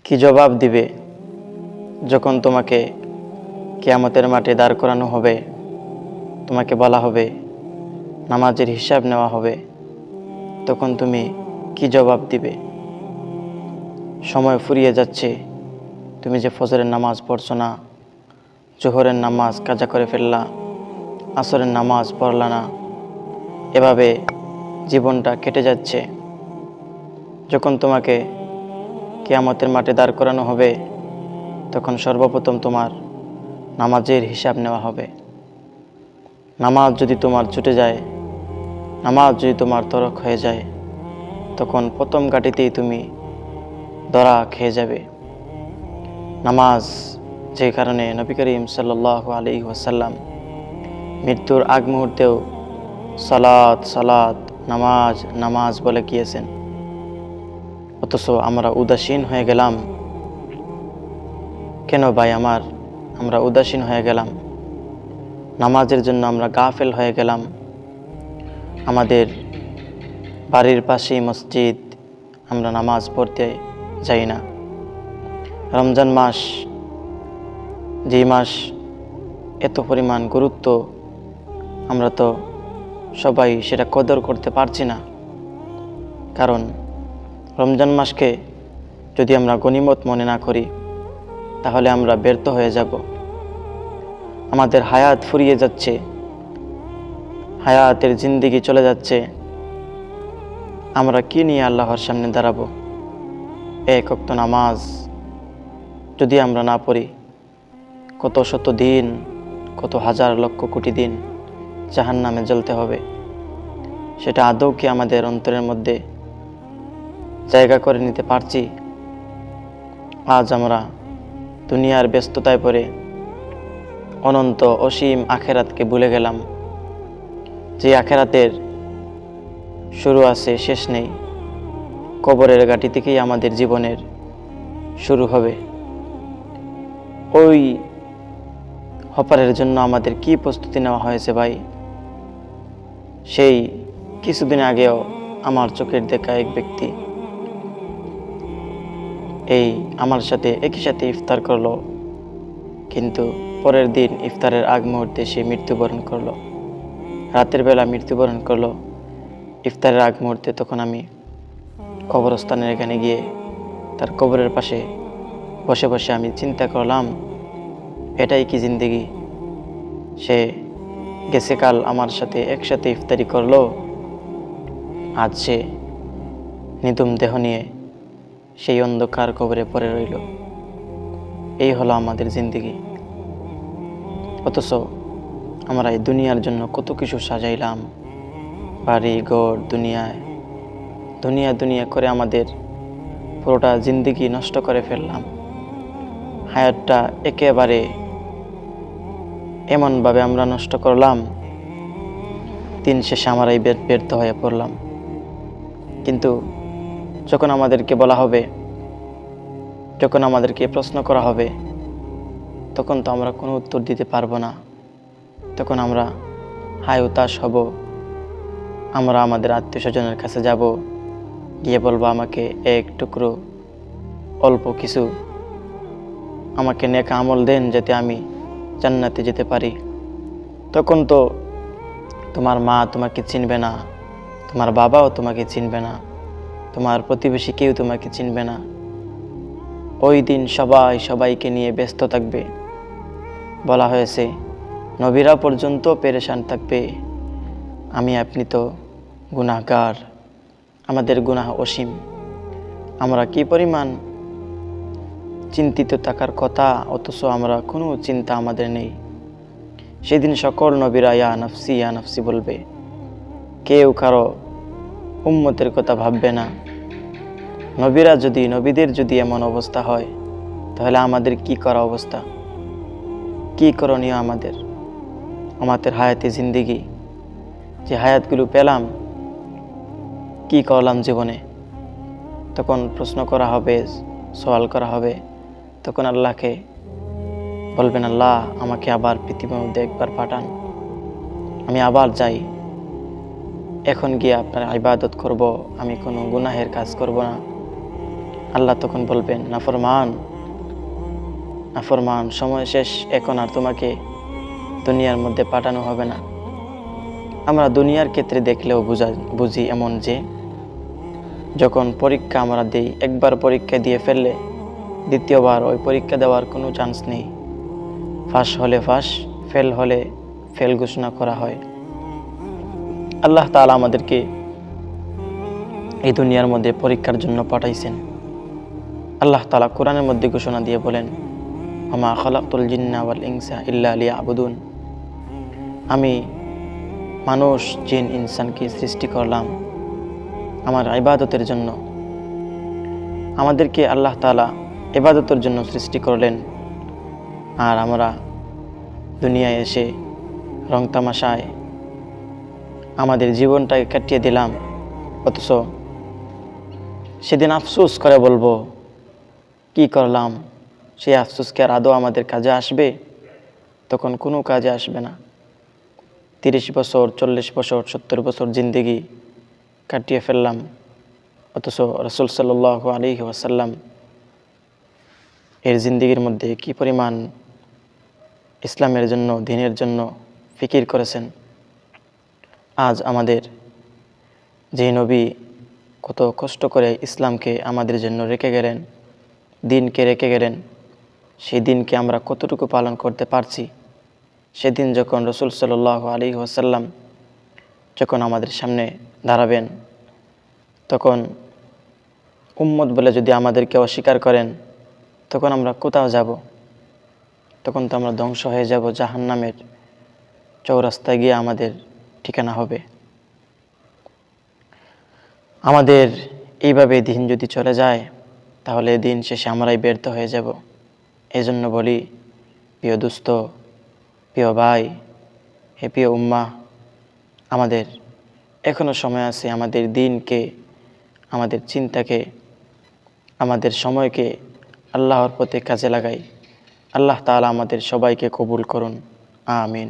কি জবাব দিবে যখন তোমাকে কিয়ামতের মাঠে দাঁড় করানো হবে? তোমাকে বলা হবে, নামাজের হিসাব নেওয়া হবে, তখন তুমি কি জবাব দিবে? সময় ফুরিয়ে যাচ্ছে, তুমি যে ফজরের নামাজ পড়ছো না, জোহরের নামাজ কাজা করে ফেললা, আসরের নামাজ পড়লা না, এভাবে জীবনটা কেটে যাচ্ছে। যখন তোমাকে কিয়ামতের মাঠে দাঁড় করানো হবে, তখন সর্বপ্রথম তোমার নামাজের হিসাব নেওয়া হবে। নামাজ যদি তোমার ছুটে যায়, নামাজ যদি তোমার তরক হয়ে যায়, তখন প্রথম ঘাটিতেই তুমি ধরা খেয়ে যাবে। নামাজ, যে কারণে নবী করিম সাল্লাল্লাহু আলাইহি ওয়াসাল্লাম মৃত্যুর আগ মুহূর্তেও সালাত সালাত, নামাজ নামাজ বলে গিয়েছেন, অথচ আমরা উদাসীন হয়ে গেলাম। কেন ভাই আমরা উদাসীন হয়ে গেলাম? নামাজের জন্য আমরা গাফেল হয়ে গেলাম। আমাদের বাড়ির পাশেই মসজিদ, আমরা নামাজ পড়তে যাই না। রমজান মাস, যেই মাস এত পরিমাণ গুরুত্ব, আমরা তো সবাই সেটা কদর করতে পারছি না। কারণ রমজান মাসকে যদি আমরা গনিমত মনে না করি, তাহলে আমরা ব্যর্থ হয়ে যাব। আমাদের হায়াত ফুরিয়ে যাচ্ছে, হায়াতের জিন্দেগি চলে যাচ্ছে। আমরা কি নিয়ে আল্লাহর সামনে দাঁড়াবো? এক ওয়াক্ত নামাজ যদি আমরা না পড়ি, কত শত দিন, কত হাজার লক্ষ কোটি দিন জাহান্নামে জ্বলতে হবে। সেটা আদৌ কি আমাদের অন্তরের মধ্যে জায়গা করে নিতে পারছি? আজ আমরা দুনিয়ার ব্যস্ততায় পড়ে অনন্ত অসীম আখেরাতকে ভুলে গেলাম। যে আখেরাতের শুরু আছে, শেষ নেই। কবরের ঘাঁটি থেকেই আমাদের জীবনের শুরু হবে। ওই হপারের জন্য আমাদের কি প্রস্তুতি নেওয়া হয়েছে ভাই? সেই কিছুদিন আগেও আমার চোখের দেখা এক ব্যক্তি আমার সাথে একই সাথে ইফতার করলো, কিন্তু পরের দিন ইফতারের আগ মুহূর্তে সে মৃত্যুবরণ করলো। রাতের বেলা মৃত্যুবরণ করলো, ইফতারের আগ মুহূর্তে। তখন আমি কবরস্থানের এখানে গিয়ে তার কবরের পাশে বসে বসে আমি চিন্তা করলাম, এটাই কি জিন্দেগি? সে গেছে কাল আমার সাথে একসাথে ইফতারি করলো, আজ সে নিতুম দেহ নিয়ে সেই অন্ধকার কবরে পড়ে রইল। এই হলো আমাদের জিন্দেগি। অথচ আমরা এই দুনিয়ার জন্য কত কিছু সাজাইলাম, বাড়ি ঘর, দুনিয়া দুনিয়া করে আমাদের পুরোটা জিন্দেগি নষ্ট করে ফেললাম। হায়াতটা একেবারে এমনভাবে আমরা নষ্ট করলাম, দিন শেষে আমরাই ব্যর্থ হয়ে পড়লাম। কিন্তু যখন আমাদেরকে বলা হবে, যখন আমাদেরকে প্রশ্ন করা হবে, তখন তো আমরা কোনো উত্তর দিতে পারবো না। তখন আমরা হায় হতাশ হব। আমরা আমাদের আত্মীয় স্বজনের কাছে যাব, গিয়ে বলবো, আমাকে এক টুকরো অল্প কিছু আমাকে নেক আমল দেন, যাতে আমি জান্নাতে যেতে পারি। তখন তো তোমার মা তোমাকে চিনবে না, তোমার বাবাও তোমাকে চিনবে না, তোমার প্রতিবেশী কেউ তোমাকে চিনবে না। ওই দিন সবাইকে নিয়ে ব্যস্ত থাকবে। বলা হয়েছে, নবীরা পর্যন্ত পেরেশান থাকবে। আপনি তো গুনাহগার, আমাদের গুনাহ অসীম। আমরা কি পরিমাণ চিন্তিত থাকার কথা, অথচ আমরা কোনো চিন্তা আমাদের নেই। সেদিন সকল নবীরা ইয়া নাফসি বলবে, কেউ কারো উম্মতের কথা ভাববে না। নবীদের যদি এমন অবস্থা হয়, তাহলে আমাদের কি করা অবস্থা, কি করণীয় আমাদের হায়াতে জিন্দেগি, যে হায়াতগুলো পেলাম, কি করলাম জীবনে? তখন প্রশ্ন করা হবে, সওয়াল করা হবে। তখন আল্লাহকে বলবেন, আল্লাহ আমাকে আবার পৃথিবীর মধ্যে একবার পাঠান, আমি আবার যাই, এখন গিয়ে আপনার ইবাদত করব, আমি কোনো গুনাহের কাজ করব না। আল্লাহ তখন বলবেন, নাফরমান নাফরমান, সময় শেষ, এখন আর তোমাকে দুনিয়ার মধ্যে পাঠানো হবে না। আমরা দুনিয়ার ক্ষেত্রে দেখলেও বুঝি এমন যে যখন পরীক্ষা আমরা দিই, একবার পরীক্ষা দিয়ে ফেললে দ্বিতীয়বার ওই পরীক্ষা দেওয়ার কোনো চান্স নেই। পাস হলে পাস, ফেল হলে ফেল ঘোষণা করা হয়। আল্লাহ তাআলা আমাদেরকে এই দুনিয়ার মধ্যে পরীক্ষার জন্য পাঠাইছেন। আল্লাহ তাআলা কোরআনের মধ্যে ঘোষণা দিয়ে বলেন, ওমা খালাকতুল জিন্না ওয়াল ইনসা ইল্লা লিয়াবুদুন, আমি মানুষ জিন ইনসানকে সৃষ্টি করলাম আমার ইবাদতের জন্য। আমাদেরকে আল্লাহ তাআলা ইবাদতের জন্য সৃষ্টি করলেন, আর আমরা দুনিয়ায় এসে রং তামাশায় আমাদের জীবনটাকে কাটিয়ে দিলাম। অথচ সেদিন আফসোস করে বলবো, কি করলাম? সেই আফসোস কি আর আদৌ আমাদের কাজে আসবে? তখন কোনো কাজে আসবে না। 30 বছর, 40 বছর, 70 বছর জিন্দেগি কাটিয়ে ফেললাম, অথচ রাসূল সাল্লাল্লাহু আলাইহি ওয়াসাল্লাম এর জিন্দেগির মধ্যে কি পরিমাণ ইসলামের জন্য, দ্বীনের জন্য ফিকির করেছেন। আজ আমাদের যে নবী কত কষ্ট করে ইসলামকে আমাদের জন্য রেখে গেলেন, দ্বীনকে রেখে গেলেন, সেই দিনকে আমরা কতটুকু পালন করতে পারছি? সেদিন যখন রাসূল সাল্লাল্লাহু আলাইহি ওয়াসাল্লাম যখন আমাদের সামনে দাঁড়াবেন, তখন উম্মত বলে যদি আমাদেরকে অস্বীকার করেন, তখন আমরা কোথাও যাব? তখন তো আমরা ধ্বংস হয়ে যাব, জাহান্নামের চৌরাস্তায় গিয়ে আমাদের ঠিকানা হবে। আমাদের এইভাবে দিন যদি চলে যায়, তাহলে দিন শেষে আমরাই ব্যর্থ হয়ে যাব। এই জন্য বলি, প্রিয় দোস্ত, প্রিয় ভাই, হে প্রিয় উম্মাহ, আমাদের এখনও সময় আছে আমাদের দিনকে, আমাদের চিন্তাকে, আমাদের সময়কে আল্লাহর পথে কাজে লাগাই। আল্লাহ তাআলা আমাদের সবাইকে কবুল করুন, আমিন।